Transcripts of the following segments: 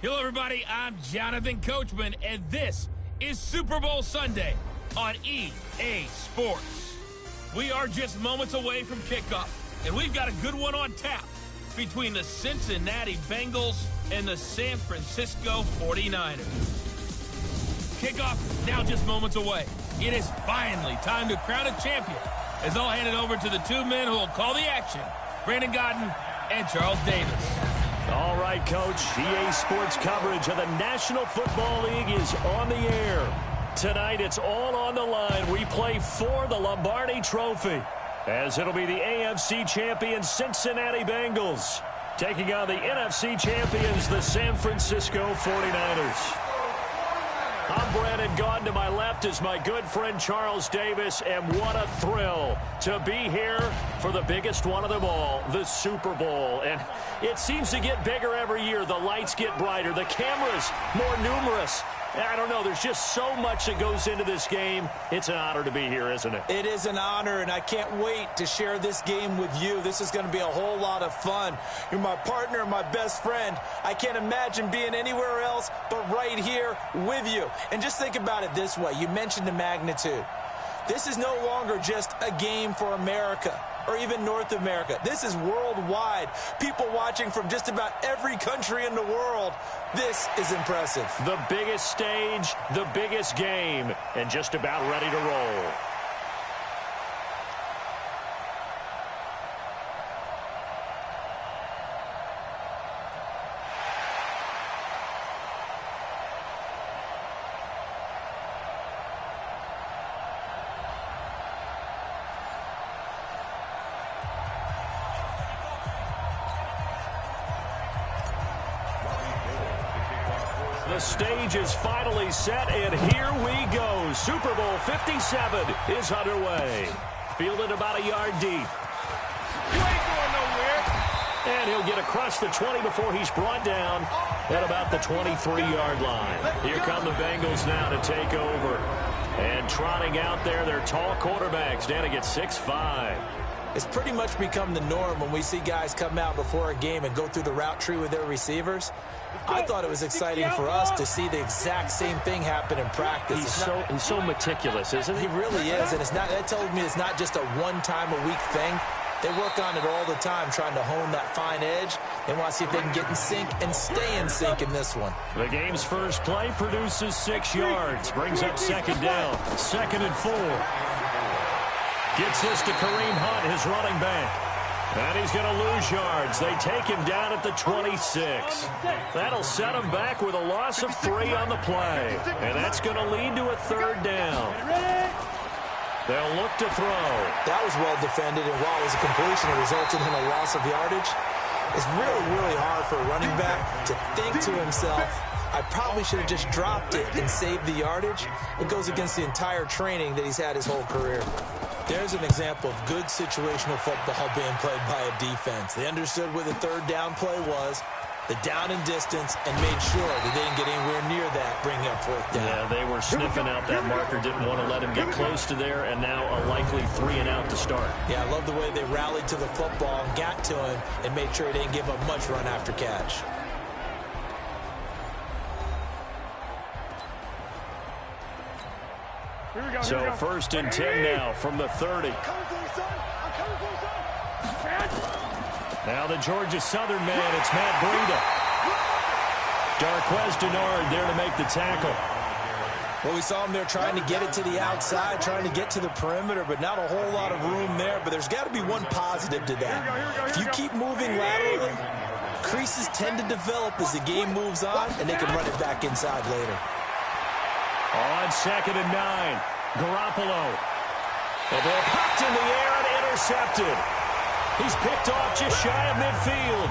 Hello, everybody. I'm Jonathan Coachman, and this is Super Bowl Sunday on EA Sports. We are just moments away from kickoff, and we've got a good one on tap between the Cincinnati Bengals and the San Francisco 49ers. Kickoff now just moments away. It is finally time to crown a champion, as I'll hand it over to the two men who will call the action, Brandon Godden and Charles Davis. All right, Coach. EA Sports coverage of the National Football League is on the air. Tonight, it's all on the line. We play for the Lombardi Trophy, as it'll be the AFC champion Cincinnati Bengals taking on the NFC champions, the San Francisco 49ers. I'm Brandon Gaudin. To my left is my good friend Charles Davis, and what a thrill to be here for the biggest one of them all, the Super Bowl. And it seems to get bigger every year. The lights get brighter, the cameras more numerous. I don't know, there's just so much that goes into this game. It's an honor to be here, isn't it? It is an honor, and I can't wait to share this game with you. This is going to be a whole lot of fun. You're my partner, my best friend. I can't imagine being anywhere else but right here with you. And just think about it this way. You mentioned the magnitude. This is no longer just a game for America or even North America. This is worldwide. People watching from just about every country in the world. This is impressive. The biggest stage, the biggest game, and just about ready to roll. The stage is finally set, and here we go. Super Bowl 57 is underway. Fielded about a yard deep. You ain't going nowhere. And he'll get across the 20 before he's brought down at about the 23-yard line. Here come the Bengals now to take over. And trotting out there, their tall quarterback standing at 6'5". It's pretty much become the norm when we see guys come out before a game and go through the route tree with their receivers. I thought it was exciting for us to see the exact same thing happen in practice. He's so meticulous, isn't he? He really is, and that tells me it's not just a one-time-a-week thing. They work on it all the time, trying to hone that fine edge. They want to see if they can get in sync and stay in sync in this one. The game's first play produces 6 yards, brings up second down, 2nd and 4. Gets this to Kareem Hunt, his running back. And he's going to lose yards. They take him down at the 26. That'll set him back with a loss of 3 on the play. And that's going to lead to a 3rd down. They'll look to throw. That was well defended, and while it was a completion, it resulted in a loss of yardage. It's really, really hard for a running back to think to himself, I probably should have just dropped it and saved the yardage. It goes against the entire training that he's had his whole career. There's an example of good situational football being played by a defense. They understood where the 3rd down play was, the down and distance, and made sure that they didn't get anywhere near that, bringing up 4th down. Yeah, they were sniffing out that marker, didn't want to let him get close to there, and now a likely 3 and out to start. Yeah, I love the way they rallied to the football, got to him, and made sure he didn't give up much run after catch. So 1st and 10 now from the 30. Now the Georgia Southern man, it's Matt Breida. Darquez Denard there to make the tackle. Well, we saw him there trying to get it to the outside, trying to get to the perimeter, but not a whole lot of room there. But there's got to be one positive to that. If you keep moving laterally, creases tend to develop as the game moves on, and they can run it back inside later. On 2nd and 9, Garoppolo. The ball popped in the air and intercepted. He's picked off just shy of midfield.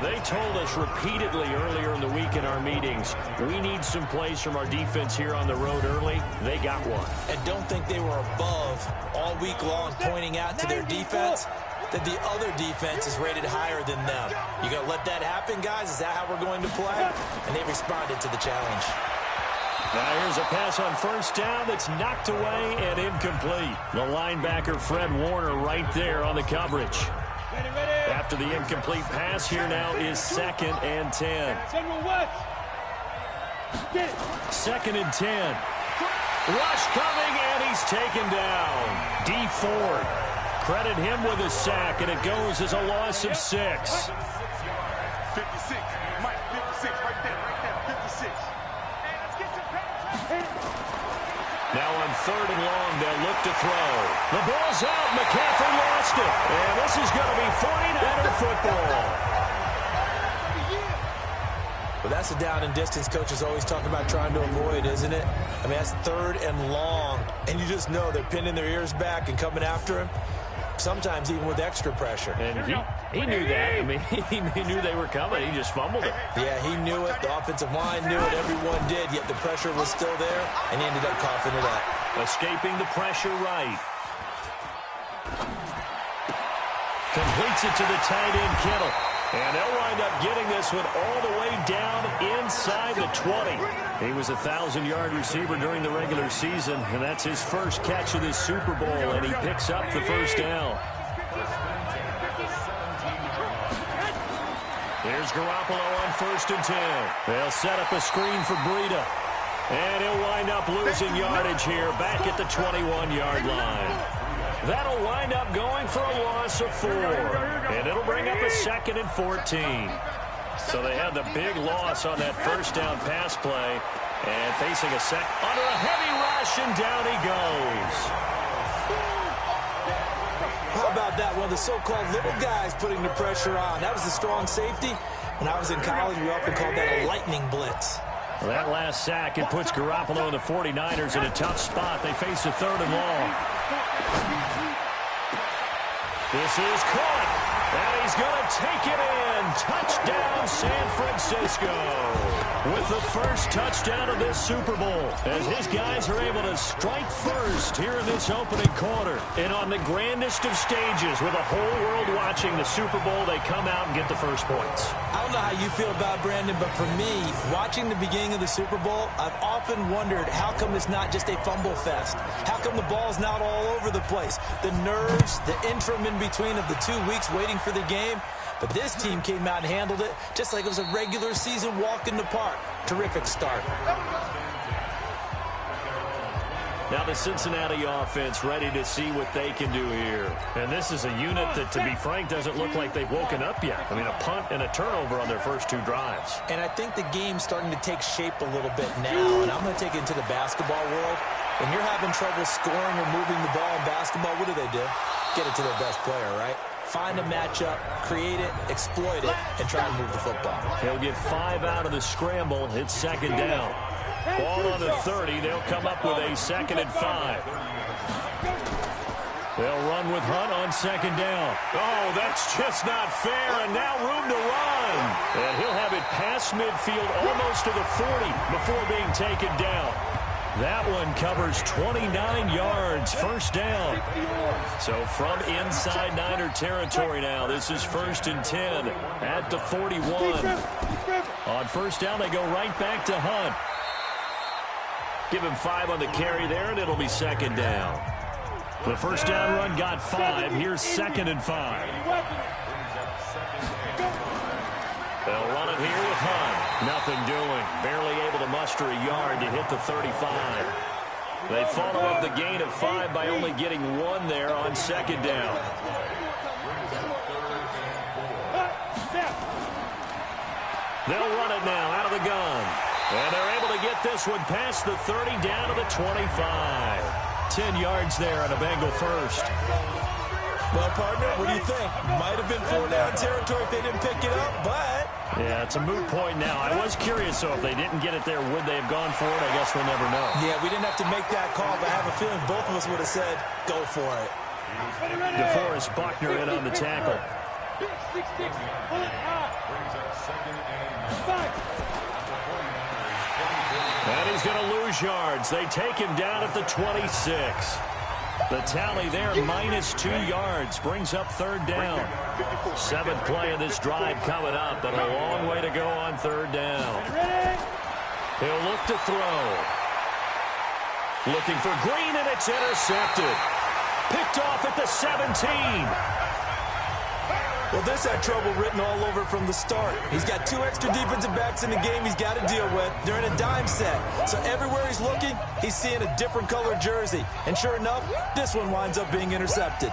They told us repeatedly earlier in the week in our meetings, we need some plays from our defense here on the road early. They got one. And don't think they were above all week long pointing out to their defense that the other defense is rated higher than them. You going to let that happen, guys? Is that how we're going to play? And they responded to the challenge. Now here's a pass on 1st down that's knocked away and incomplete. The linebacker Fred Warner right there on the coverage. After the incomplete pass, here now is 2nd and 10. 2nd and 10. Rush coming, and he's taken down. D. Ford. Credit him with a sack, and it goes as a loss of 6. 56. Mike, 56. Right there. 56. Now on 3rd and long, they'll look to throw. The ball's out. McCaffrey lost it. And this is going to be 49er football. Well, that's a down and distance coaches always talk about trying to avoid, isn't it? I mean, that's 3rd and long, and you just know they're pinning their ears back and coming after him, sometimes even with extra pressure. And he knew that. I mean, he knew they were coming. He just fumbled it. Yeah, he knew it. The offensive line knew it. Everyone did, yet the pressure was still there, and he ended up coughing it up. Escaping the pressure right. Completes it to the tight end, Kittle. And they'll wind up getting this one all the way down inside the 20. He was a 1,000-yard receiver during the regular season, and that's his first catch of this Super Bowl, and he picks up the first down. Here's Garoppolo on 1st and 10. They'll set up a screen for Breida. And he'll wind up losing yardage here back at the 21-yard line. That'll wind up going for a loss of 4. And it'll bring up a 2nd and 14. So they had the big loss on that first down pass play. And facing a sack under a heavy rush, and down he goes. How about that? One of the so-called little guys putting the pressure on. That was the strong safety. When I was in college, we often called that a lightning blitz. Well, that last sack, it puts Garoppolo and the 49ers in a tough spot. They face a 3rd and long. This is caught, and he's going to take it in. Touchdown, San Francisco. With the first touchdown of this Super Bowl, as his guys are able to strike first here in this opening quarter. And on the grandest of stages, with the whole world watching the Super Bowl, they come out and get the first points. I don't know how you feel about Brandon, but for me, watching the beginning of the Super Bowl, I've often wondered how come it's not just a fumble fest? How come the ball's not all over the place? The nerves, the interim in between of the 2 weeks waiting for the game. But this team came out and handled it just like it was a regular season walk in the park. Terrific start. Now the Cincinnati offense ready to see what they can do here. And this is a unit that, to be frank, doesn't look like they've woken up yet. I mean, a punt and a turnover on their first 2 drives. And I think the game's starting to take shape a little bit now. And I'm going to take it into the basketball world. When you're having trouble scoring or moving the ball in basketball, what do? Get it to their best player, right? Find a matchup, create it, exploit it, and try and move the football. He'll get 5 out of the scramble. It's 2nd down. Ball on the 30. They'll come up with a 2nd and 5. They'll run with Hunt on 2nd down. Oh, that's just not fair, and now room to run. And he'll have it past midfield almost to the 40 before being taken down. That one covers 29 yards, first down. So from inside Niner territory now, this is 1st and 10 at the 41. On first down, they go right back to Hunt. Give him 5 on the carry there, and it'll be 2nd down. The first down run got 5. Here's 2nd and 5. They'll run it here with Hunt. Nothing doing. Barely able to muster a yard to hit the 35. They follow up the gain of 5 by only getting 1 there on 2nd down. They'll run it now out of the gun. And they're able to get this one past the 30 down to the 25. 10 yards there on a Bengal first. Well, partner, what do you think? Might have been 4-down territory if they didn't pick it up, but... Yeah, it's a moot point now. I was curious, so if they didn't get it there, would they have gone for it? I guess we'll never know. Yeah, we didn't have to make that call, but I have a feeling both of us would have said, go for it. DeForest Buckner in on the tackle. And he's going to lose yards. They take him down at the 26. The tally there, -2 yards, brings up 3rd down. 7th play of this drive coming up, but a long way to go on 3rd down. He'll look to throw. Looking for Green, and it's intercepted. Picked off at the 17. Well, this had trouble written all over from the start. He's got 2 extra defensive backs in the game he's got to deal with. They're in a dime set. So everywhere he's looking, he's seeing a different colored jersey. And sure enough, this one winds up being intercepted.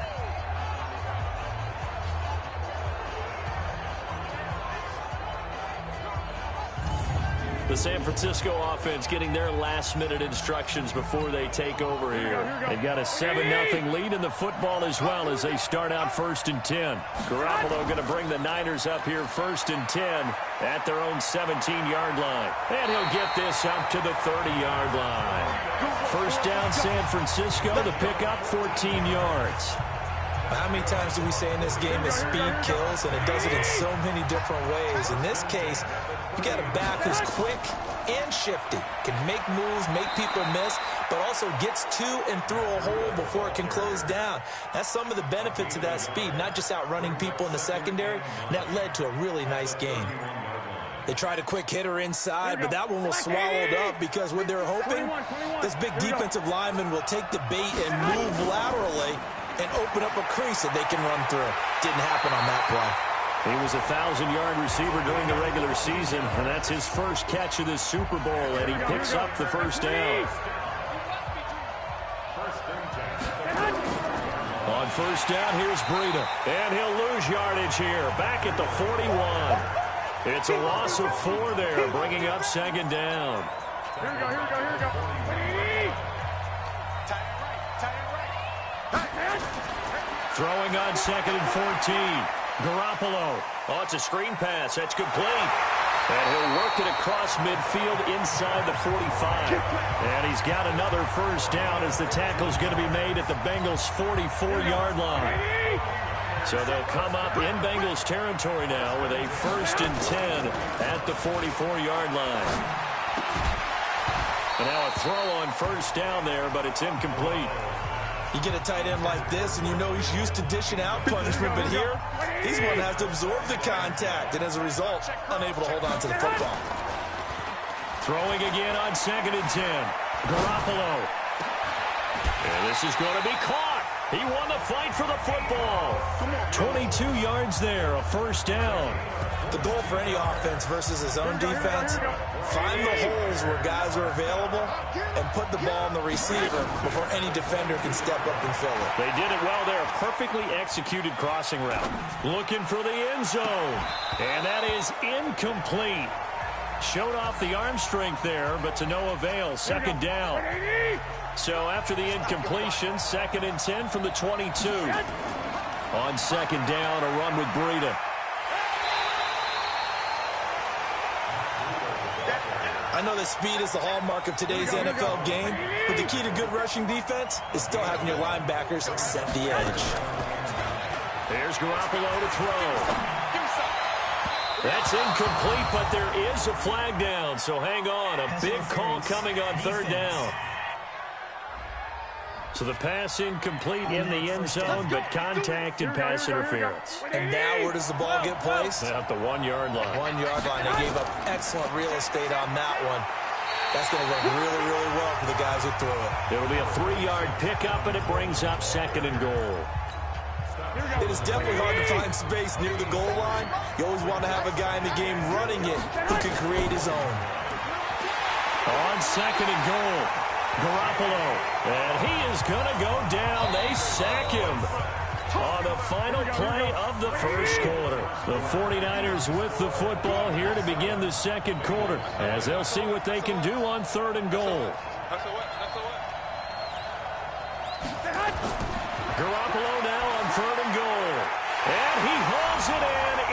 The San Francisco offense getting their last-minute instructions before they take over here. They've got a 7-0 lead in the football as well as they start out 1st and 10. Garoppolo going to bring the Niners up here 1st and 10 at their own 17-yard line. And he'll get this up to the 30-yard line. First down, San Francisco. The pickup, 14 yards. How many times do we say in this game that speed kills, and it does it in so many different ways? In this case, you got a back who's quick and shifty, can make moves, make people miss, but also gets to and through a hole before it can close down. That's some of the benefits of that speed, not just outrunning people in the secondary. And that led to a really nice game. They tried a quick hitter inside, but that one was swallowed up because what they're hoping, this big defensive lineman will take the bait and move laterally and open up a crease that they can run through. Didn't happen on that play. He was a 1,000-yard receiver during the regular season, and that's his first catch of this Super Bowl, and he picks up the first down. On first down, here's Breida, and he'll lose yardage here, back at the 41. It's a loss of 4 there, bringing up 2nd down. Here we go. Throwing on 2nd and 14. Garoppolo. Oh, it's a screen pass. That's complete. And he'll work it across midfield inside the 45. And he's got another first down as the tackle's going to be made at the Bengals' 44-yard line. So they'll come up in Bengals territory now with a 1st and 10 at the 44-yard line. And now a throw on first down there, but it's incomplete. You get a tight end like this, and you know he's used to dishing out punishment, but here, he's one that has to absorb the contact, and as a result, unable to hold on to the football. Throwing again on 2nd and 10. Garoppolo. And this is going to be caught. He won the fight for the football. 22 yards there, a first down. The goal for any offense versus his own defense, find the holes where guys are available and put the ball in the receiver before any defender can step up and fill it. They did it well there. Perfectly executed crossing route. Looking for the end zone. And that is incomplete. Showed off the arm strength there, but to no avail. 2nd down. So after the incompletion, 2nd and 10 from the 22. On 2nd down, a run with Breida. I know that speed is the hallmark of today's NFL game, but the key to good rushing defense is still having your linebackers set the edge. There's Garoppolo to throw. That's incomplete, but there is a flag down, so hang on. A big call coming on 3rd down. So the pass incomplete in the end zone, but contact and pass interference. And now where does the ball get placed? At the 1-yard line. 1-yard line. They gave up excellent real estate on that one. That's going to work really, really well for the guys who threw it. It'll be a 3-yard pickup, and it brings up 2nd and goal. It is definitely hard to find space near the goal line. You always want to have a guy in the game running it who can create his own. On 2nd and goal. Garoppolo, and he is going to go down. They sack him on the final play of the first quarter. The 49ers with the football here to begin the 2nd quarter, as they'll see what they can do on 3rd and goal. Garoppolo now on 3rd and goal. And he hauls it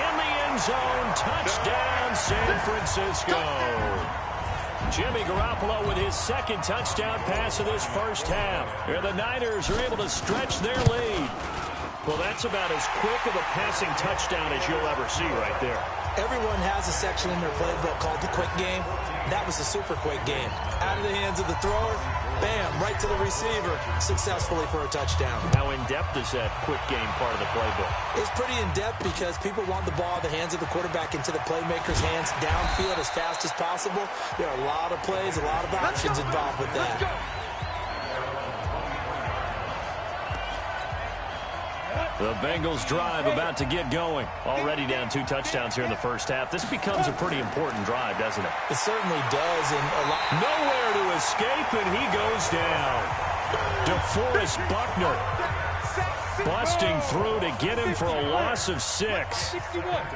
in the end zone. Touchdown, San Francisco. Jimmy Garoppolo with his 2nd touchdown pass of this first half. And the Niners are able to stretch their lead. Well, that's about as quick of a passing touchdown as you'll ever see right there. Everyone has a section in their playbook called the quick game. That was the super quick game. Out of the hands of the thrower, bam, right to the receiver, successfully for a touchdown. How in-depth is that quick game part of the playbook? It's pretty in-depth because people want the ball in the hands of the quarterback into the playmaker's hands downfield as fast as possible. There are a lot of plays, a lot of options involved with that. The Bengals drive about to get going. Already down 2 touchdowns here in the first half. This becomes a pretty important drive, doesn't it? It certainly does. And nowhere to escape, and he goes down. DeForest Buckner busting through to get him for a loss of 6.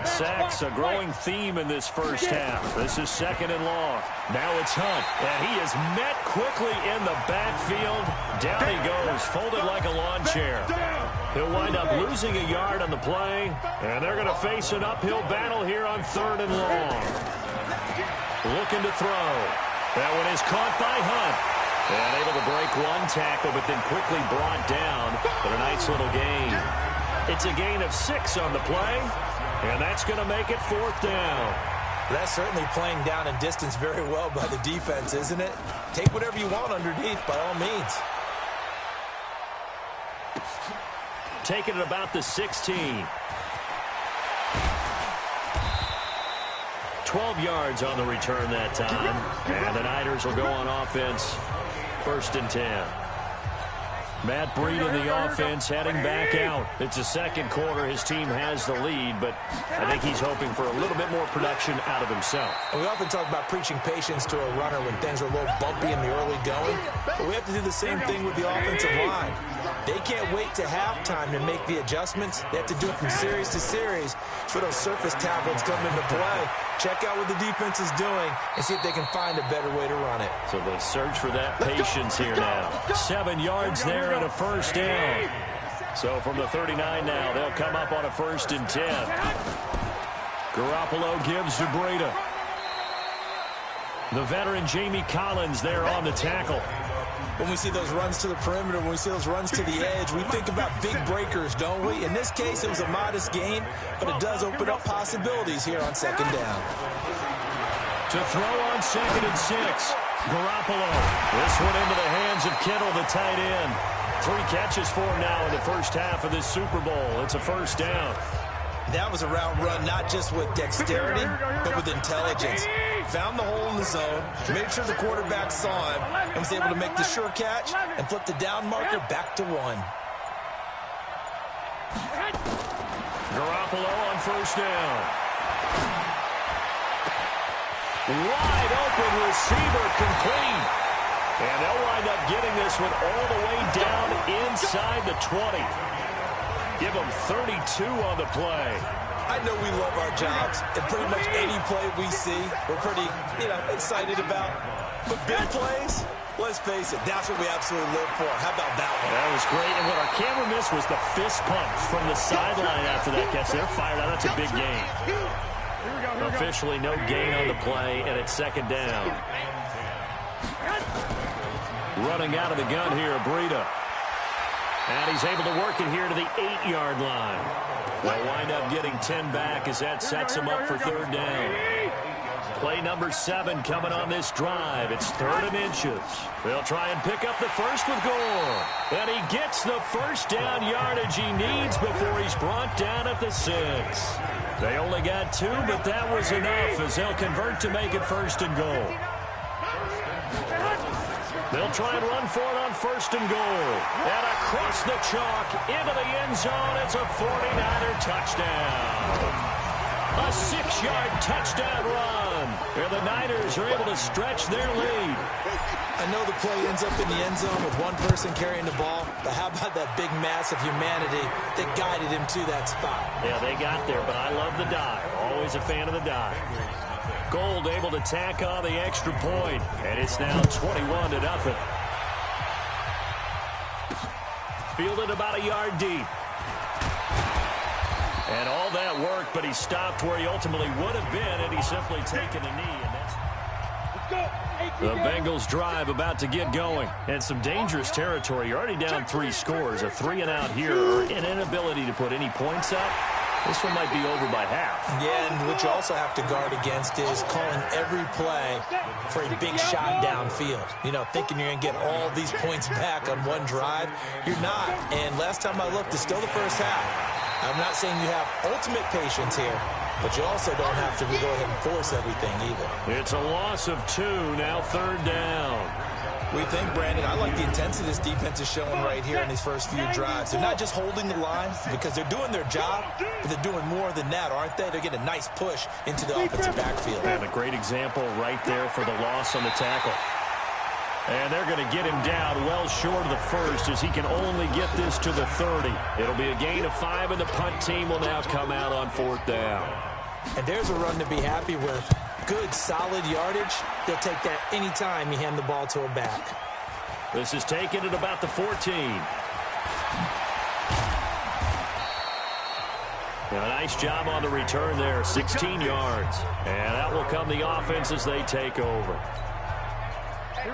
Sacks, a growing theme in this first half. This is 2nd and long. Now it's Hunt, and he is met quickly in the backfield. Down he goes, folded like a lawn chair. He'll wind up losing a yard on the play, and they're going to face an uphill battle here on 3rd and long. Looking to throw. That one is caught by Hunt. And able to break 1 tackle, but then quickly brought down. But a nice little gain. It's a gain of 6 on the play, and that's going to make it 4th down. That's certainly playing down in distance very well by the defense, isn't it? Take whatever you want underneath, by all means. Taking it about the 16. 12 yards on the return that time. And the Niners will go on offense. 1st and 10. Matt Breed in the offense heading back out. It's the 2nd quarter. His team has the lead, but I think he's hoping for a little bit more production out of himself. And we often talk about preaching patience to a runner when things are a little bumpy in the early going, but we have to do the same thing with the offensive line. They can't wait to halftime to make the adjustments. They have to do it from series to series for those surface tablets come into play. Check out what the defense is doing and see if they can find a better way to run it. So they search for that patience here now. 7 yards there and a 1st down. So from the 39 now, they'll come up on a 1st and 10. Garoppolo gives to Breida. The veteran Jamie Collins there on the tackle. When we see those runs to the perimeter, when we see those runs to the edge, we think about big breakers, don't we? In this case, it was a modest gain, but it does open up possibilities here on 2nd down. To throw on 2nd and 6. Garoppolo. This one into the hands of Kittle, the tight end. 3 catches for him now in the first half of this Super Bowl. It's a 1st down. That was a route run not just with dexterity, but with intelligence. Found the hole in the zone, made sure the quarterback saw him, and was able to make the sure catch and flip the down marker back to 1. Garoppolo on 1st down. Wide open receiver complete. And they'll wind up getting this one all the way down inside the 20. Give them 32 on the play. I know we love our jobs, and pretty much any play we see, we're pretty, excited about. But big plays, let's face it, that's what we absolutely live for. How about that one? That was great, and what our camera missed was the fist pump from the sideline after that catch. They're fired out. That's a big gain. Officially no gain on the play, and it's 2nd down. Running out of the gun here, Breida. And he's able to work it here to the 8-yard line. They'll wind up getting 10 back as that sets him up for 3rd down. Play number 7 coming on this drive. It's 3rd and inches. They'll try and pick up the first with Gore. And he gets the 1st down yardage he needs before he's brought down at the 6. They only got 2, but that was enough as they'll convert to make it 1st and goal. They'll try and run for it on 1st and goal. And across the chalk into the end zone. It's a 49er touchdown. A 6-yard touchdown run. And the Niners are able to stretch their lead. I know the play ends up in the end zone with one person carrying the ball, but how about that big mass of humanity that guided him to that spot? Yeah, they got there, but I love the dive. Always a fan of the dive. Gold able to tack on the extra point, and it's now 21-0. Fielded about a yard deep. And all that work, but he stopped where he ultimately would have been, and he's simply taken a knee. And that's... The Bengals drive about to get going. And some dangerous territory. You're already down 3 scores. A 3-and-out here, or an inability to put any points up. This one might be over by half. Yeah, and what you also have to guard against is calling every play for a big shot downfield. Thinking you're going to get all these points back on one drive. You're not. And last time I looked, it's still the first half. I'm not saying you have ultimate patience here, but you also don't have to go ahead and force everything either. It's a loss of 2, now 3rd down. We think, Brandon, I like the intensity this defense is showing right here in these first few drives. They're not just holding the line because they're doing their job, but they're doing more than that, aren't they? They're getting a nice push into the offensive backfield. And a great example right there for the loss on the tackle. And they're going to get him down well short of the first as he can only get this to the 30. It'll be a gain of 5, and the punt team will now come out on 4th down. And there's a run to be happy with. Good, solid yardage. They'll take that anytime you hand the ball to a back. This is taken at about the 14. A nice job on the return there, 16 yards. And that will come the offense as they take over.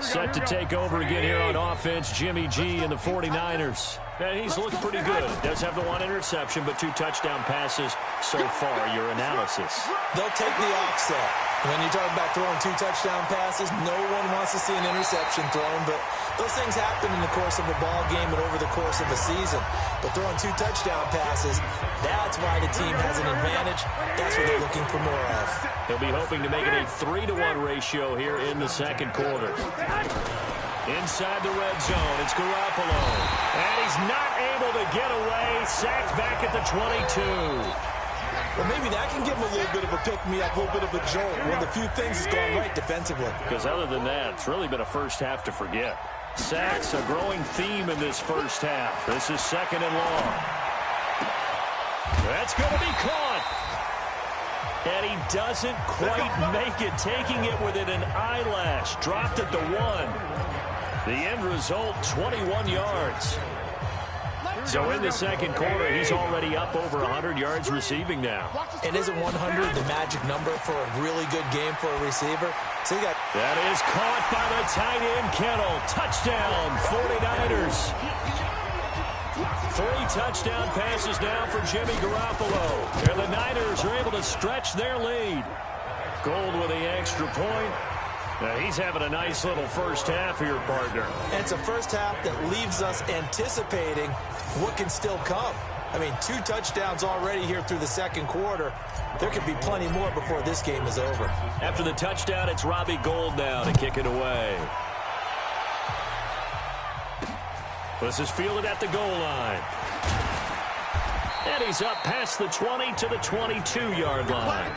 Set to take over again here on offense, Jimmy G and the 49ers. And he's looked pretty good. Does have the 1 interception, but 2 touchdown passes so far. Your analysis. They'll take the offset. When you talk about throwing 2 touchdown passes, no one wants to see an interception thrown, but those things happen in the course of a ball game and over the course of a season. But throwing 2 touchdown passes, that's why the team has an advantage. That's what they're looking for more of. They'll be hoping to make it a 3-to-1 ratio here in the second quarter. Inside the red zone, it's Garoppolo. And he's not able to get away. Sacked back at the 22. Well, maybe that can give him a little bit of a pick-me-up, a little bit of a jolt. One of the few things that's gone right defensively. Because other than that, it's really been a first half to forget. Sacks, a growing theme in this first half. This is 2nd and long. That's going to be caught. And he doesn't quite make it, taking it within an eyelash. Dropped at the 1. The end result, 21 yards. So in the second quarter, he's already up over 100 yards receiving now. And isn't 100 the magic number for a really good game for a receiver? So you got that is caught by the tight end, Kittle. Touchdown, 49ers. 3 touchdown passes now for Jimmy Garoppolo. And the Niners are able to stretch their lead. Gold with the extra point. Now he's having a nice little first half here, partner. And it's a first half that leaves us anticipating what can still come. I mean, 2 touchdowns already here through the second quarter. There could be plenty more before this game is over. After the touchdown, it's Robbie Gould now to kick it away. This is fielded at the goal line. And he's up past the 20 to the 22-yard line.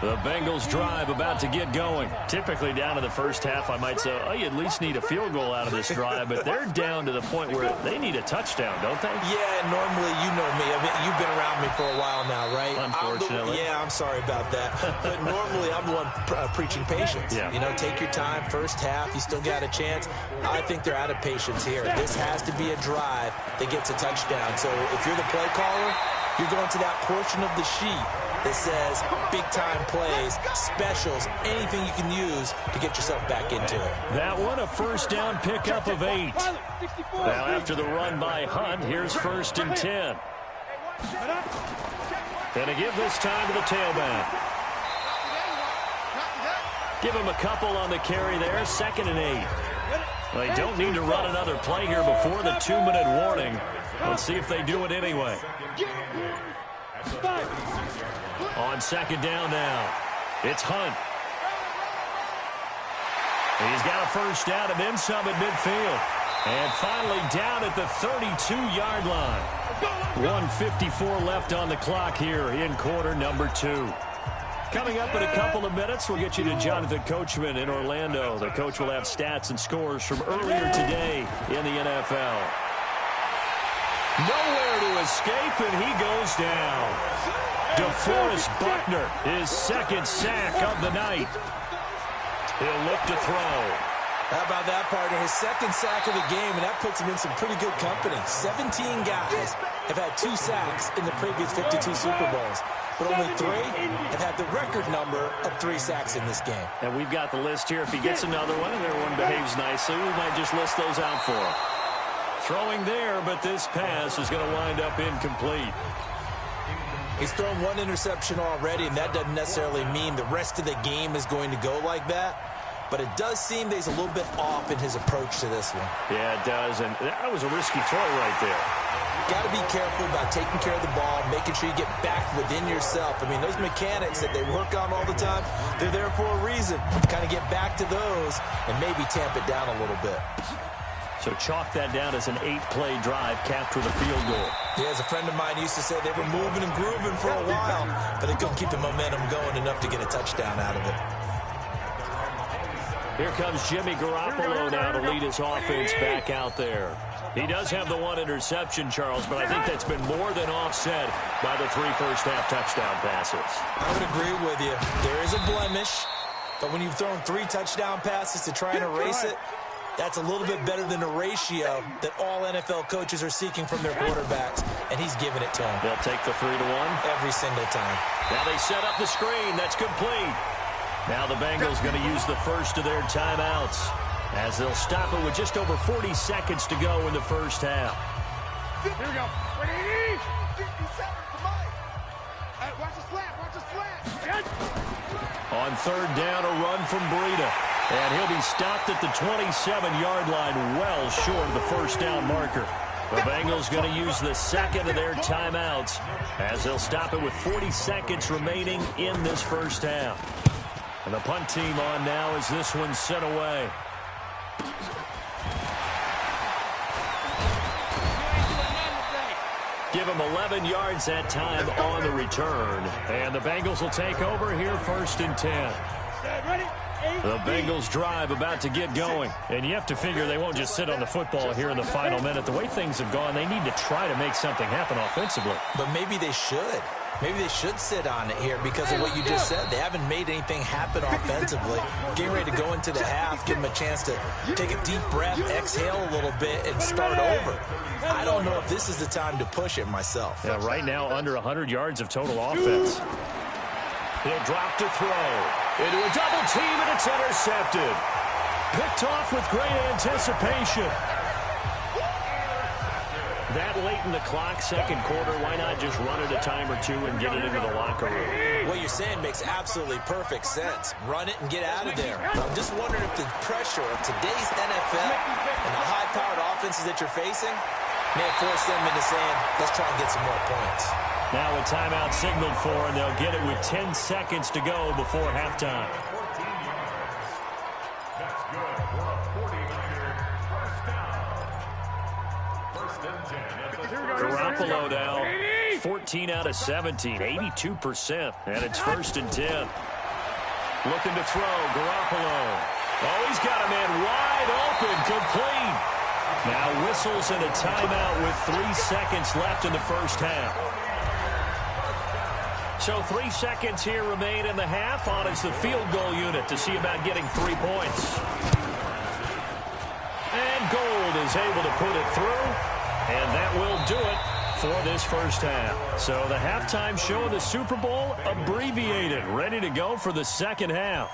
The Bengals drive about to get going. Typically down to the first half, I might say, oh, you at least need a field goal out of this drive, but they're down to the point where they need a touchdown, don't they? Yeah, normally, you know me. I mean, you've been around me for a while now, right? Unfortunately. I'm sorry about that. But normally, I'm the one preaching patience. Yeah. You know, take your time. First half, you still got a chance. I think they're out of patience here. This has to be a drive that gets a touchdown. So if you're the play caller, you're going to that portion of the sheet that says big-time plays, specials, anything you can use to get yourself back into it. That one, a first down pickup of 8. Now, after the run by Hunt, here's 1st and 10. And to give this time to the tailback. Give him a couple on the carry there, 2nd and 8. They don't need to run another play here before the 2-minute warning. Let's see if they do it anyway. On 2nd down now, it's Hunt. He's got a first down and then some at midfield. And finally down at the 32-yard line. 1:54 left on the clock here in quarter number 2. Coming up in a couple of minutes, we'll get you to Jonathan Coachman in Orlando. The coach will have stats and scores from earlier today in the NFL. Nowhere to escape, and he goes down. DeForest Buckner, his 2nd sack of the night. He'll look to throw. How about that, partner? His 2nd sack of the game, and that puts him in some pretty good company. 17 guys have had 2 sacks in the previous 52 Super Bowls, but only 3 have had the record number of 3 sacks in this game. And we've got the list here. If he gets another one and everyone behaves nicely, we might just list those out for him. Throwing there, but this pass is going to wind up incomplete. He's thrown 1 interception already, and that doesn't necessarily mean the rest of the game is going to go like that. But it does seem that he's a little bit off in his approach to this one. Yeah, it does, and that was a risky throw right there. got to be careful about taking care of the ball, making sure you get back within yourself. I mean, those mechanics that they work on all the time, they're there for a reason. Kind of get back to those and maybe tamp it down a little bit. So chalk that down as an 8-play drive capped with a field goal. Yeah, as a friend of mine used to say, they were moving and grooving for a while, but they couldn't keep the momentum going enough to get a touchdown out of it. Here comes Jimmy Garoppolo now to lead his offense back out there. He does have the one interception, Charles, but I think that's been more than offset by the 3 first-half touchdown passes. I would agree with you. There is a blemish, but when you've thrown 3 touchdown passes to try and erase it, that's a little bit better than a ratio that all NFL coaches are seeking from their quarterbacks, and he's giving it to them. They'll take the 3-1. Every single time. Now they set up the screen. That's complete. Now the Bengals going to use the first of their timeouts as they'll stop it with just over 40 seconds to go in the first half. Here we go. Ready? 57, come on. Watch the slap, watch the slap. On third down, a run from Breida. And he'll be stopped at the 27-yard line, well short of the first down marker. The Bengals going to use the second of their timeouts as they'll stop it with 40 seconds remaining in this first half. And the punt team on now as this one's sent away. Give him 11 yards that time on the return. And the Bengals will take over here first and 10. The Bengals drive about to get going. And you have to figure they won't just sit on the football here in the final minute. The way things have gone, they need to try to make something happen offensively. But maybe they should. Maybe they should sit on it here because of what you just said. They haven't made anything happen offensively. Getting ready to go into the half, give them a chance to take a deep breath, exhale a little bit, and start over. I don't know if this is the time to push it myself. Yeah, right now under 100 yards of total offense. He'll drop to throw. Into a double team, and it's intercepted. Picked off with great anticipation. That late in the clock, second quarter, why not just run it a time or two and get it into the locker room? What you're saying makes absolutely perfect sense. Run it and get out of there. But I'm just wondering if the pressure of today's NFL and the high-powered offenses that you're facing may have forced them into saying, let's try and get some more points. Now a timeout signaled for, and they'll get it with 10 seconds to go before halftime. Garoppolo now, 14 out of 17, 82%, and it's first and 10. Looking to throw, Garoppolo. Oh, he's got a man wide open, complete. Now whistles and a timeout with 3 seconds left in the first half. So 3 seconds here remain in the half on as the field goal unit to see about getting 3 points. And Gold is able to put it through. And that will do it for this first half. So the halftime show of the Super Bowl abbreviated, ready to go for the second half.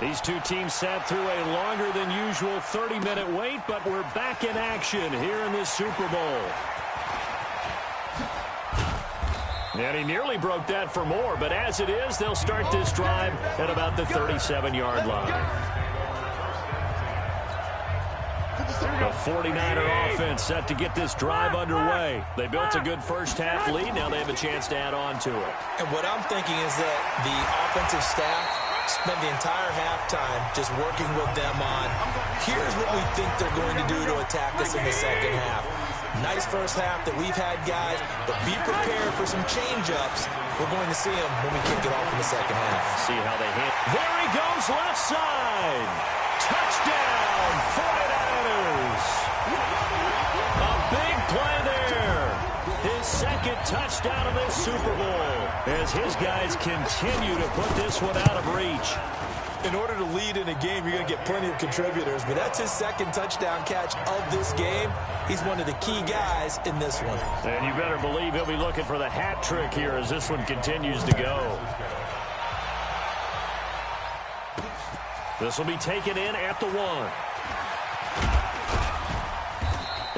These two teams sat through a longer than usual 30-minute wait, but we're back in action here in this Super Bowl. And he nearly broke that for more, but as it is, they'll start this drive at about the 37-yard line. The 49er offense set to get this drive underway. They built a good first-half lead. Now they have a chance to add on to it. And what I'm thinking is that the offensive staff spent the entire halftime just working with them on, here's what we think they're going to do to attack us in the second half. Nice first half that we've had, guys, but be prepared for some change-ups. We're going to see them when we kick it off in the second half. See how they hit. There he goes, left side. Touchdown, 49ers. A big play there. His second touchdown of this Super Bowl as his guys continue to put this one out of reach. In order to lead in a game, you're going to get plenty of contributors, but that's his second touchdown catch of this game. He's one of the key guys in this one. And you better believe he'll be looking for the hat trick here as this one continues to go. This will be taken in at the 1.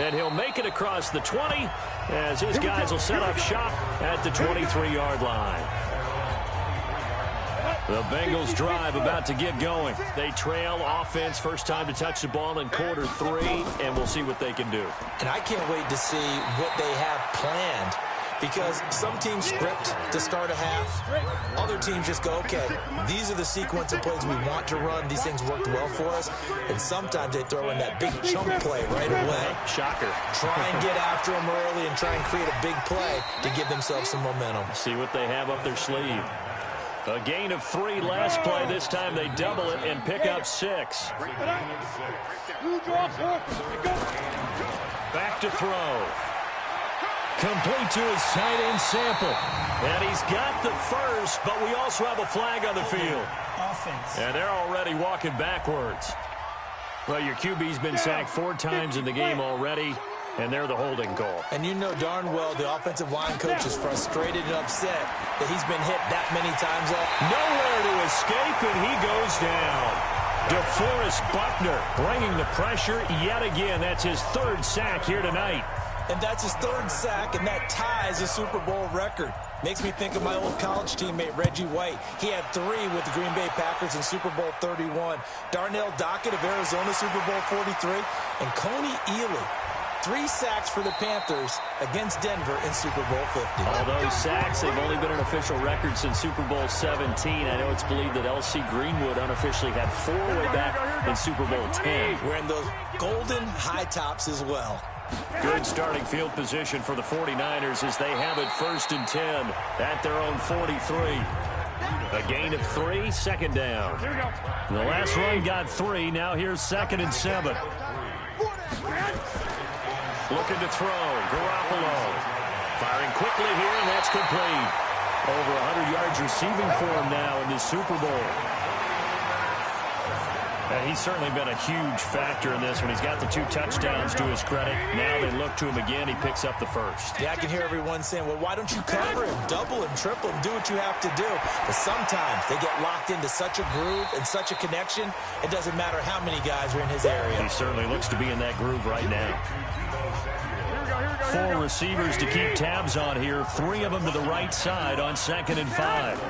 And he'll make it across the 20 as his guys will set up shop at the 23-yard line. The Bengals drive about to get going. They trail offense, first time to touch the ball in quarter 3, and we'll see what they can do. And I can't wait to see what they have planned, because some teams script to start a half. Other teams just go, okay, these are the sequence of plays we want to run. These things worked well for us. And sometimes they throw in that big chunk play right away. Shocker. Try and get after them early and try and create a big play to give themselves some momentum. See what they have up their sleeve. A gain of 3 last play. This time they double it and pick up 6. Back to throw. Complete to his tight end Sample. And he's got the first, but we also have a flag on the field. Offense. And they're already walking backwards. Well, your QB's been sacked 4 times in the game already, and they're the holding call. And you know darn well the offensive line coach is frustrated and upset that he's been hit that many times. Nowhere to escape, and he goes down. DeForest Buckner bringing the pressure yet again. That's his 3rd sack here tonight. And that's his 3rd sack, and that ties a Super Bowl record. Makes me think of my old college teammate, Reggie White. He had 3 with the Green Bay Packers in Super Bowl 31. Darnell Dockett of Arizona, Super Bowl 43. And Coney Ealy, 3 sacks for the Panthers against Denver in Super Bowl 50. All those sacks, they've only been an official record since Super Bowl 17. I know it's believed that L.C. Greenwood unofficially had 4 way back in Super Bowl 10. Wearing those golden high tops as well. Good starting field position for the 49ers as they have it 1st and 10 at their own 43. A gain of 3, 2nd down. The last run got 3. Now here's 2nd and 7. Looking to throw. Garoppolo. Firing quickly here, and that's complete. Over 100 yards receiving for him now in this Super Bowl. And he's certainly been a huge factor in this when he's got the 2 touchdowns to his credit. Now they look to him again. He picks up the 1st. Yeah, I can hear everyone saying, well, why don't you cover him, double him, triple him, do what you have to do. But sometimes they get locked into such a groove and such a connection, it doesn't matter how many guys are in his area. He certainly looks to be in that groove right now. 4 receivers to keep tabs on here. 3 of them to the right side on 2nd and 5.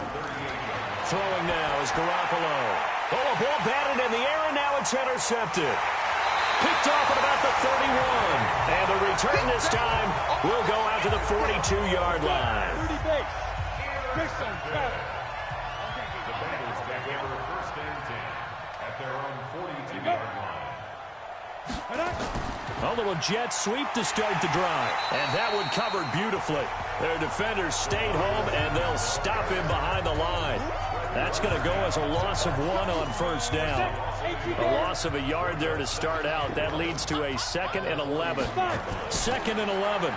Throwing now is Garoppolo. Oh, a ball batted in the air, and now it's intercepted. Picked off at about the 31. And the return this time will go out to the 42-yard line. The Bengals take over 1st and 10 at their own 42-yard line. A little jet sweep to start the drive. And that one covered beautifully. Their defenders stayed home, and they'll stop him behind the line. That's going to go as a loss of 1 on 1st down. A loss of a yard there to start out. That leads to a 2nd and 11. 2nd and 11.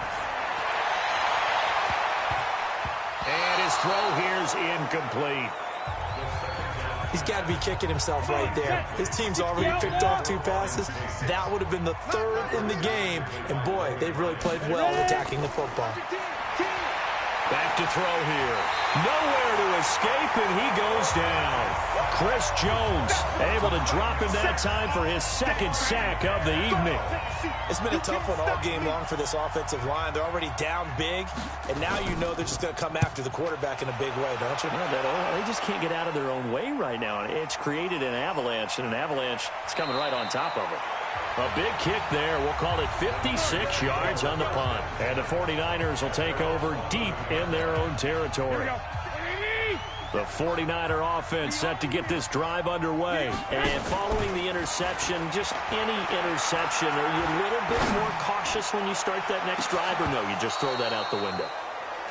And his throw here's incomplete. He's got to be kicking himself right there. His team's already picked off 2 passes. That would have been the 3rd in the game. And, boy, they've really played well attacking the football. Back to throw here. Nowhere to escape, and he goes down. Chris Jones able to drop him that time for his 2nd sack of the evening. It's been a tough one all game long for this offensive line. They're already down big, and now you know they're just going to come after the quarterback in a big way, don't you? Yeah, they just can't get out of their own way right now. It's created an avalanche, and an avalanche is coming right on top of it. A big kick there. We'll call it 56 yards on the punt. And the 49ers will take over deep in their own territory. The 49er offense set to get this drive underway. And following the interception, just any interception, are you a little bit more cautious when you start that next drive, or no, you just throw that out the window?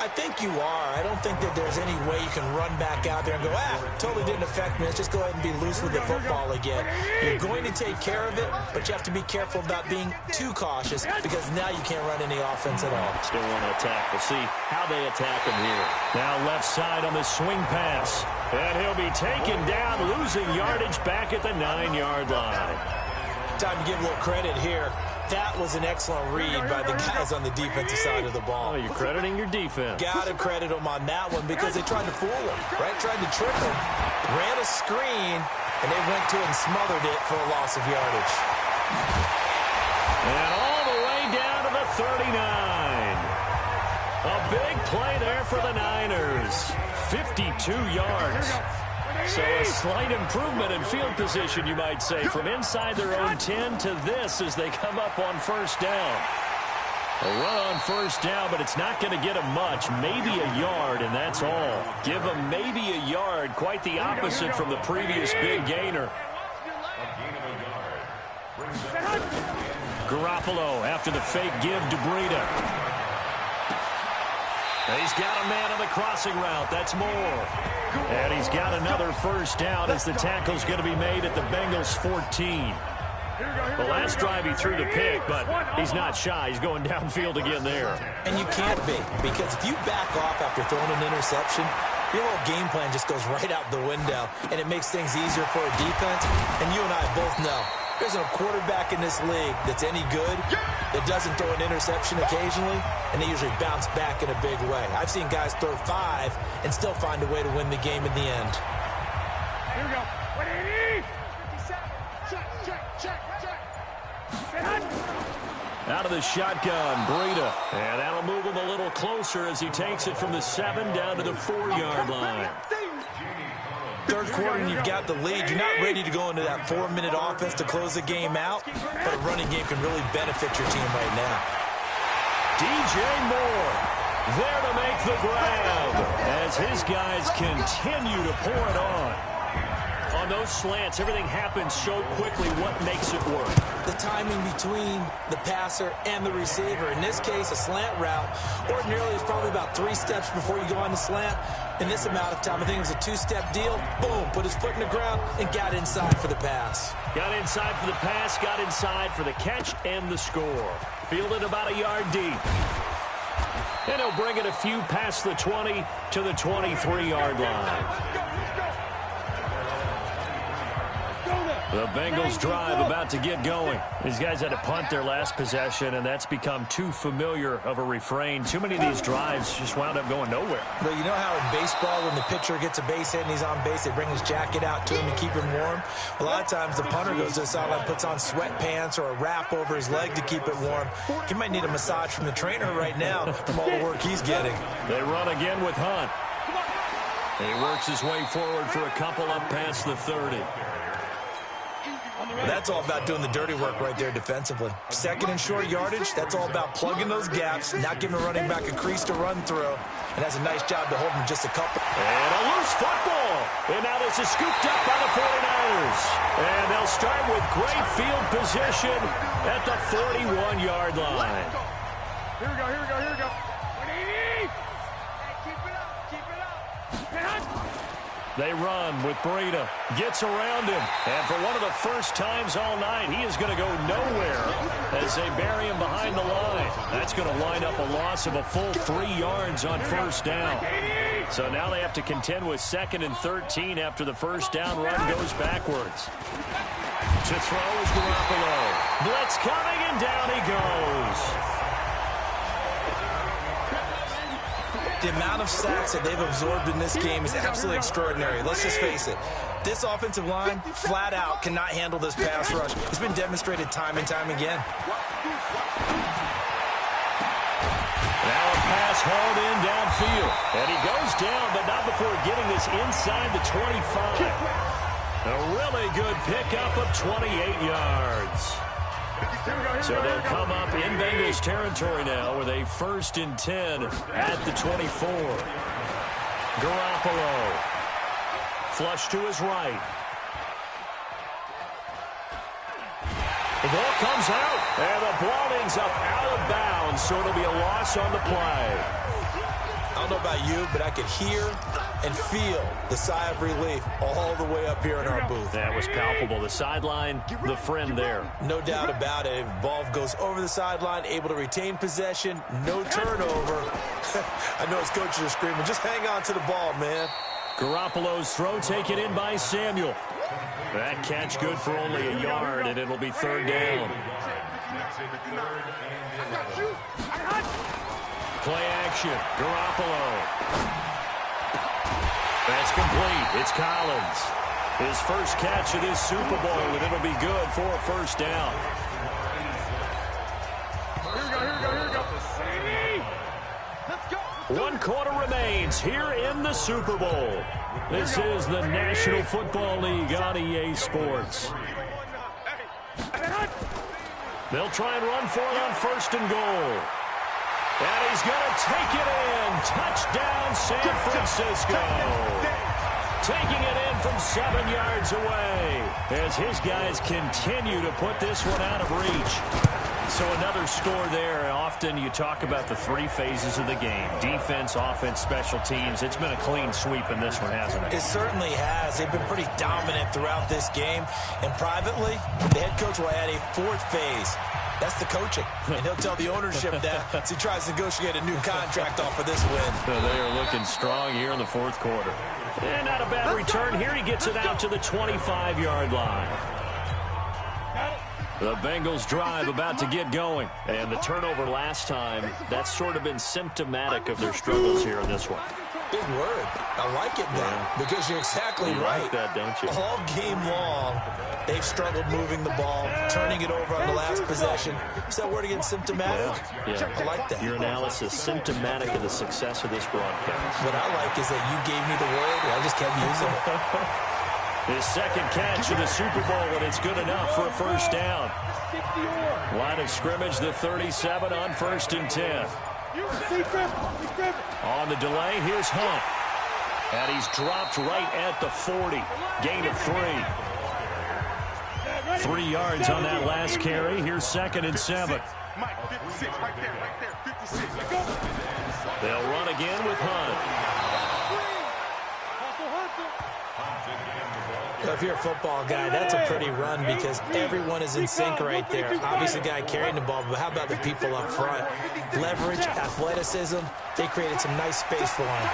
I think you are. I don't think that there's any way you can run back out there and go, totally didn't affect me. Let's just go ahead and be loose with the football again. You're going to take care of it, but you have to be careful about being too cautious because now you can't run any offense at all. Still want to attack. We'll see how they attack him here. Now left side on the swing pass. And he'll be taken down, losing yardage back at the 9-yard line. Time to give a little credit here. That was an excellent read by the guys on the defensive side of the ball. Oh, you're crediting your defense. Got to credit them on that one because they tried to fool him, right? Tried to trick him. Ran a screen, and they went to it and smothered it for a loss of yardage. And all the way down to the 39. A big play there for the Niners. 52 yards. So a slight improvement in field position, you might say, from inside their own 10 to this as they come up on first down. A run on first down, but it's not going to get them much. Maybe a yard, and that's all. Give them maybe a yard. Quite the opposite from the previous big gainer. Garoppolo after the fake give to Breida. He's got a man on the crossing route. That's Moore. And he's got another first down as the tackle's going to be made at the Bengals 14. The last drive he threw the pick, but he's not shy. He's going downfield again there. And you can't be, because if you back off after throwing an interception, your whole game plan just goes right out the window, and it makes things easier for a defense. And you and I both know there's a quarterback in this league that's any good that doesn't throw an interception occasionally, and they usually bounce back in a big way. I've seen guys throw 5 and still find a way to win the game in the end. Here we go. 180. 57. Check. Out of the shotgun, Breida. And that'll move him a little closer as he takes it from the 7 down to the 4-yard line. Third quarter and you've got the lead. You're not ready to go into that 4-minute offense to close the game out, but a running game can really benefit your team right now. DJ Moore there to make the grab as his guys continue to pour it on. On those slants, everything happens so quickly. What makes it work? The timing between the passer and the receiver. In this case, a slant route ordinarily is probably about 3 steps before you go on the slant. In this amount of time, I think it was a 2-step deal. Boom, put his foot in the ground and got inside for the pass. Got inside for the pass, got inside for the catch and the score. Fielded about a yard deep. And he'll bring it a few past the 20 to the 23-yard line. The Bengals drive about to get going. These guys had to punt their last possession, and that's become too familiar of a refrain. Too many of these drives just wound up going nowhere. But you know how in baseball, when the pitcher gets a base hit and he's on base, they bring his jacket out to him to keep him warm? A lot of times the punter goes to the sideline, puts on sweatpants or a wrap over his leg to keep it warm. He might need a massage from the trainer right now from all the work he's getting. They run again with Hunt. He works his way forward for a couple up past the 30. That's all about doing the dirty work right there defensively. Second and short yardage, that's all about plugging those gaps, not giving a running back a crease to run through, and has a nice job to hold him just a couple. And a loose football. And now this is scooped up by the 49ers. And they'll start with great field position at the 41-yard line. Here we go. 180. Keep it up. They run with Breida. Gets around him. And for one of the first times all night, he is going to go nowhere as they bury him behind the line. That's going to wind up a loss of a full 3 yards on first down. So now they have to contend with 2nd and 13 after the first down run goes backwards. To throw is Garoppolo. Blitz coming, and down he goes. The amount of sacks that they've absorbed in this game is absolutely extraordinary. Let's just face it. This offensive line, flat out, cannot handle this pass rush. It's been demonstrated time and time again. Now a pass hauled in downfield. And he goes down, but not before getting this inside the 25. A really good pickup of 28 yards. So they'll come up in Bengals territory now with a 1st and 10 at the 24. Garoppolo. Flush to his right. The ball comes out, and the ball ends up out of bounds, so it'll be a loss on the play. I don't know about you, but I could hear and feel the sigh of relief all the way up here in our booth. That was palpable. The sideline, the friend there. No doubt about it. If the ball goes over the sideline, able to retain possession, no turnover. I know his coaches are screaming, just hang on to the ball, man. Garoppolo's throw taken in by Samuel. That catch good for only a yard, and it'll be 3rd down. Play action. Garoppolo. That's complete. It's Collins. His first catch of this Super Bowl, and it'll be good for a 1st down. Here we go. Let's go. 1 quarter remains. yards here in the Super Bowl. This is the National Football League on EA Sports. They'll try and run for it on 1st and goal. And he's going to take it in. Touchdown, San Francisco. Taking it in from 7 yards away as his guys continue to put this one out of reach. So another score there. Often you talk about the 3 phases of the game. Defense, offense, special teams. It's been a clean sweep in this one, hasn't it? It certainly has. They've been pretty dominant throughout this game. And privately, the head coach will add a 4th phase. That's the coaching. And he'll tell the ownership that as he tries to negotiate a new contract off of this win. So they are looking strong here in the 4th quarter. And not a bad return here. He gets it out to the 25-yard line. The Bengals drive about to get going. And the turnover last time, that's sort of been symptomatic of their struggles here in this one. Big word. I like it now because you're exactly right. Like that, don't you? All game long, they've struggled moving the ball, turning it over on the last possession. Is that word again, symptomatic? Yeah. I like that. Your analysis symptomatic of the success of this broadcast. What I like is that you gave me the word and I just kept using it. His second catch in the Super Bowl, and it's good enough for a 1st down. Line of scrimmage, the 37 on 1st and 10. On the delay, here's Hunt. And he's dropped right at the 40. Gain of 3. 3 yards on that last carry. Here's 2nd and 7. They'll run again with Hunt. If you're a football guy, that's a pretty run because everyone is in sync right there. Obviously, the guy carrying the ball, but how about the people up front? Leverage, athleticism, they created some nice space for him.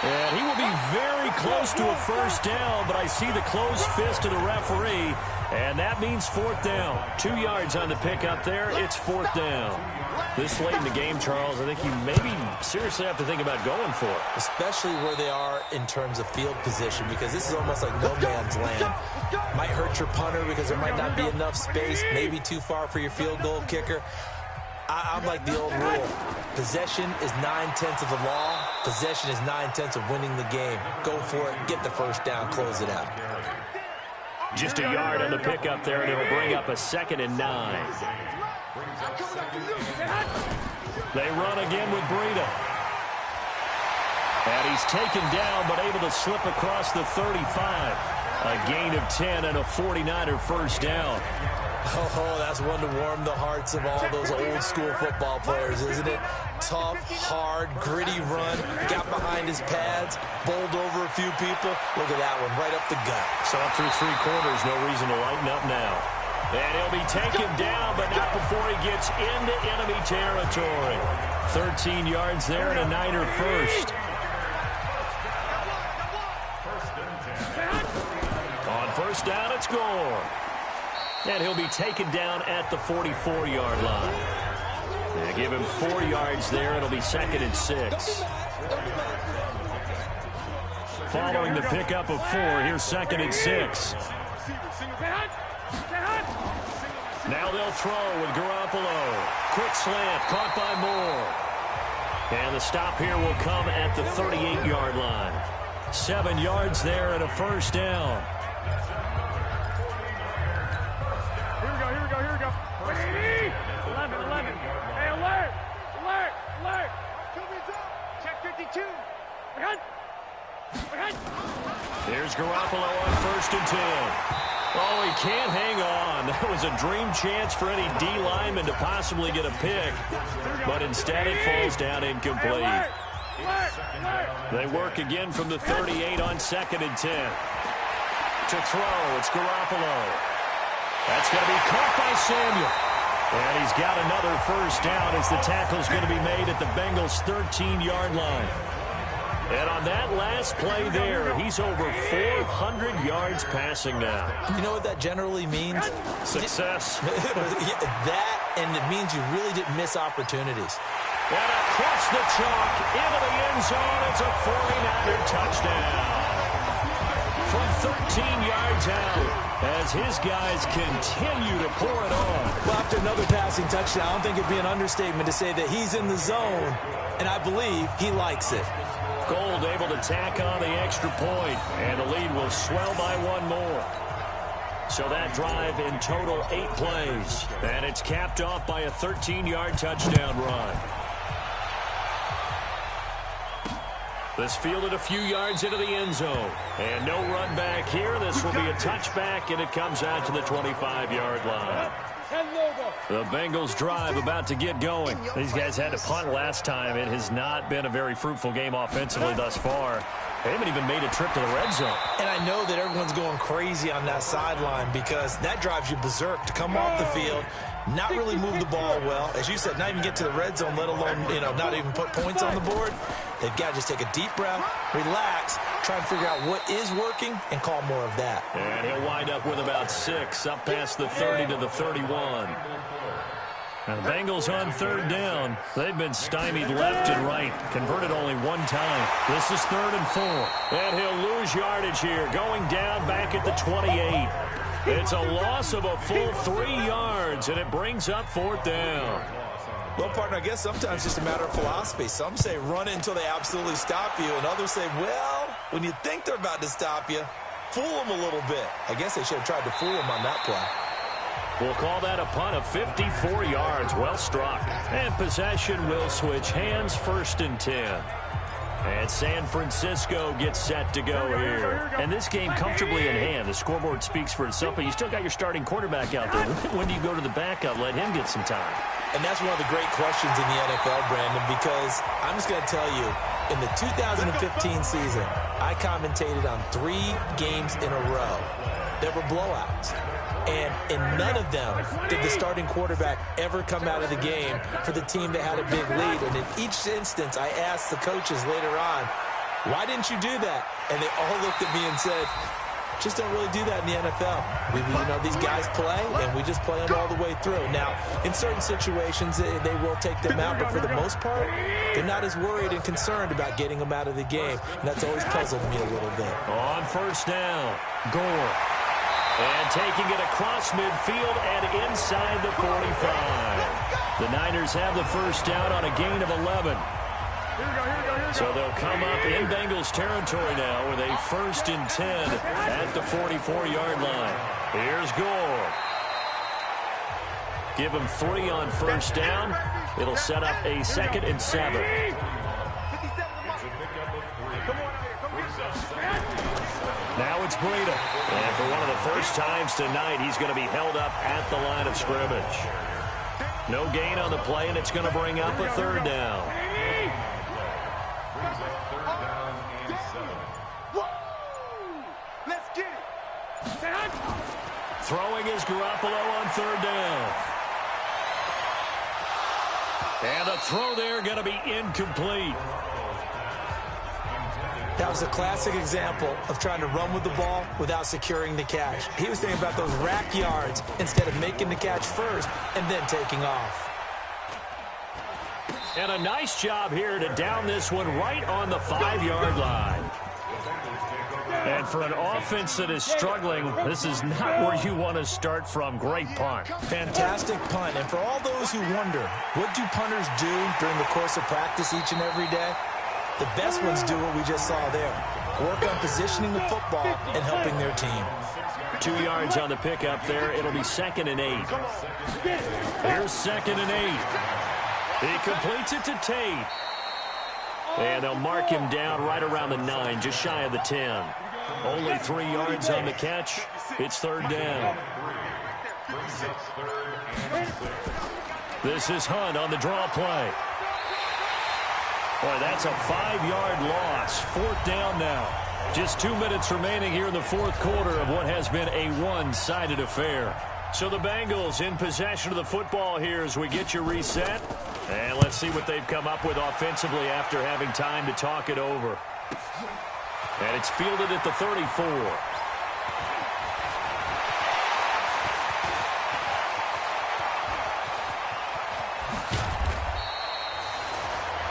And he will be very close to a 1st down, but I see the closed fist of the referee, and that means 4th down. 2 yards on the pickup there. It's 4th down. This late in the game, Charles, I think you maybe seriously have to think about going for it. Especially where they are in terms of field position, because this is almost like no man's land. Might hurt your punter because there might not be enough space, maybe too far for your field goal kicker. I'm like the old rule. Possession is 9/10 of the law. Possession is 9/10 of winning the game. Go for it, get the 1st down, close it out. Just a yard on the pickup there, and it'll bring up a 2nd and 9. They run again with Breida. And he's taken down, but able to slip across the 35. A gain of 10 and a 49er 1st down. Oh, that's one to warm the hearts of all those old school football players, isn't it? Tough, hard, gritty run. Got behind his pads, bowled over a few people. Look at that one, right up the gut. So up through 3 quarters, no reason to lighten up now. And he'll be taken down, but not before he gets into enemy territory. 13 yards there and a Niner 1st. On 1st down, it's Gore. And he'll be taken down at the 44-yard line. They give him 4 yards there. It'll be 2nd and 6. Following the pickup of 4, here's 2nd and 6. Now they'll throw with Garoppolo. Quick slant, caught by Moore. And the stop here will come at the 38-yard line. 7 yards there and a 1st down. Here we go. 11. Hey, alert. Check 52. There's Garoppolo on 1st and 10. Oh, he can't hang on. That was a dream chance for any D lineman to possibly get a pick. But instead it falls down incomplete. They work again from the 38 on 2nd and 10. To throw, it's Garoppolo. That's going to be caught by Samuel. And he's got another 1st down as the tackle's going to be made at the Bengals' 13-yard line. And on that last play there, he's over 400 yards passing now. You know what that generally means? Success. That, and it means you really didn't miss opportunities. And across the chalk, into the end zone, it's a 49er touchdown. From 13 yards out, as his guys continue to pour it on. Well, after another passing touchdown, I don't think it'd be an understatement to say that he's in the zone, and I believe he likes it. Gold able to tack on the extra point, and the lead will swell by one more. So that drive in total 8 plays, and it's capped off by a 13-yard touchdown run. This fielded a few yards into the end zone. And no run back here. This will be a touchback, and it comes out to the 25-yard line. The Bengals drive about to get going. These guys had to punt last time. It has not been a very fruitful game offensively thus far. They haven't even made a trip to the red zone. And I know that everyone's going crazy on that sideline because that drives you berserk to come off the field, not really move the ball well. As you said, not even get to the red zone, let alone, not even put points on the board. They've got to just take a deep breath, relax, try and figure out what is working, and call more of that. And he'll wind up with about 6, up past the 30 to the 31. And the Bengals on third down. They've been stymied left and right. Converted only one time. This is 3rd and 4. And he'll lose yardage here. Going down back at the 28. It's a loss of a full 3 yards, and it brings up 4th down. Well, partner, I guess sometimes it's just a matter of philosophy. Some say run it until they absolutely stop you, and others say, well, when you think they're about to stop you, fool them a little bit. I guess they should have tried to fool them on that play. We'll call that a punt of 54 yards. Well struck. And possession will switch hands, 1st and 10. And San Francisco gets set to go here. And this game comfortably in hand. The scoreboard speaks for itself, but you still got your starting quarterback out there. When do you go to the backup? Let him get some time. And that's one of the great questions in the NFL, Brandon, because I'm just going to tell you, in the 2015 season, I commentated on 3 games in a row. There were blowouts. And in none of them did the starting quarterback ever come out of the game for the team that had a big lead. And in each instance, I asked the coaches later on, why didn't you do that? And they all looked at me and said, just don't really do that in the NFL. These guys play, and we just play them all the way through. Now, in certain situations, they will take them out, but for the most part, they're not as worried and concerned about getting them out of the game. And that's always puzzled me a little bit. On 1st down, Gore. And taking it across midfield and inside the 45. The Niners have the 1st down on a gain of 11. So they'll come up in Bengals territory now with a 1st and 10 at the 44-yard line. Here's Gore. Give him 3 on 1st down. It'll set up a 2nd and 7. Now it's Breida. And for one of the first times tonight, he's going to be held up at the line of scrimmage. No gain on the play, and it's going to bring up a 3rd down. Throwing is Garoppolo on 3rd down. And the throw there going to be incomplete. That was a classic example of trying to run with the ball without securing the catch. He was thinking about those rack yards instead of making the catch first and then taking off. And a nice job here to down this one right on the 5-yard line. And for an offense that is struggling, this is not where you want to start from. Great punt. Fantastic punt. And for all those who wonder, what do punters do during the course of practice each and every day? The best ones do what we just saw there. Work on positioning the football and helping their team. 2 yards on the pickup there. It'll be 2nd and 8. Here's 2nd and 8. He completes it to Tate. And they'll mark him down right around the 9, just shy of the 10. Only 3 yards on the catch. It's 3rd down. This is Hunt on the draw play. Boy, that's a 5-yard loss. 4th down now. Just 2 minutes remaining here in the 4th quarter of what has been a one-sided affair. So the Bengals in possession of the football here as we get you reset. And let's see what they've come up with offensively after having time to talk it over. And it's fielded at the 34.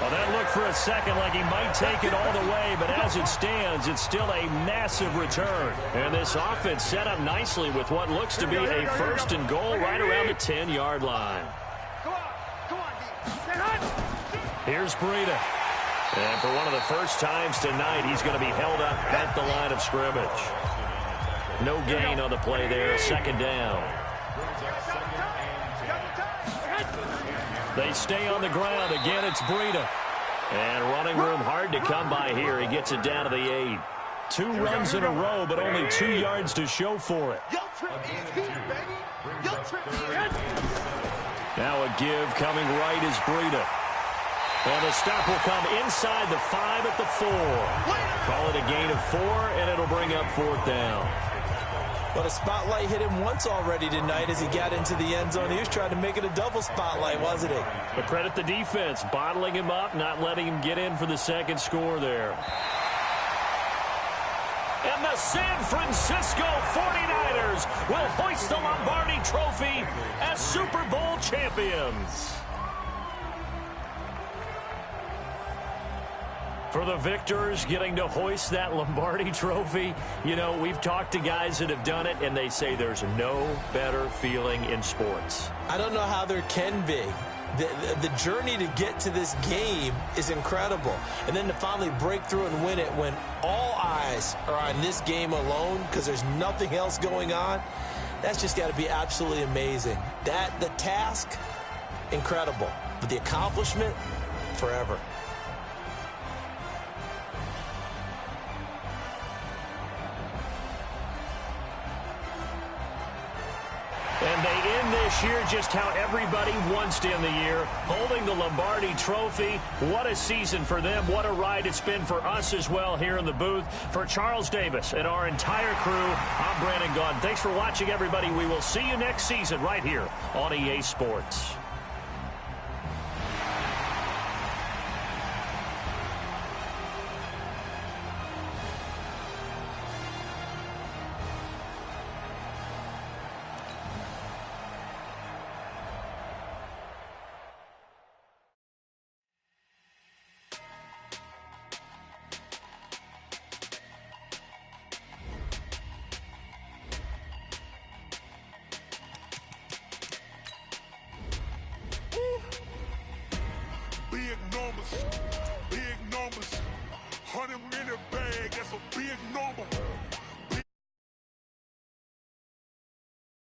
Well, that looked for a second like he might take it all the way, but as it stands, it's still a massive return. And this offense set up nicely with what looks to be a 1st and goal right around the 10-yard line. Here's Breida. And for one of the first times tonight, he's going to be held up at the line of scrimmage. No gain on the play there. Second down. They stay on the ground. Again, it's Breida. And running room hard to come by here. He gets it down to the 8. 2 runs in a row, but only 2 yards to show for it. Now a give coming right is Breida. And the stop will come inside the 5 at the 4. Call it a gain of 4, and it'll bring up 4th down. But a spotlight hit him once already tonight as he got into the end zone. He was trying to make it a double spotlight, wasn't he? But credit the defense, bottling him up, not letting him get in for the second score there. And the San Francisco 49ers will hoist the Lombardi Trophy as Super Bowl champions. For the victors getting to hoist that Lombardi Trophy, you know, we've talked to guys that have done it, and they say there's no better feeling in sports. I don't know how there can be. The journey to get to this game is incredible. And then to finally break through and win it when all eyes are on this game alone because there's nothing else going on, that's just got to be absolutely amazing. The task, incredible. But the accomplishment, forever. And they end this year just how everybody wants to end the year, holding the Lombardi Trophy. What a season for them. What a ride it's been for us as well here in the booth. For Charles Davis and our entire crew, I'm Brandon Gaudin. Thanks for watching, everybody. We will see you next season right here on EA Sports. Big numbers, 100 in a bag, that's a big number.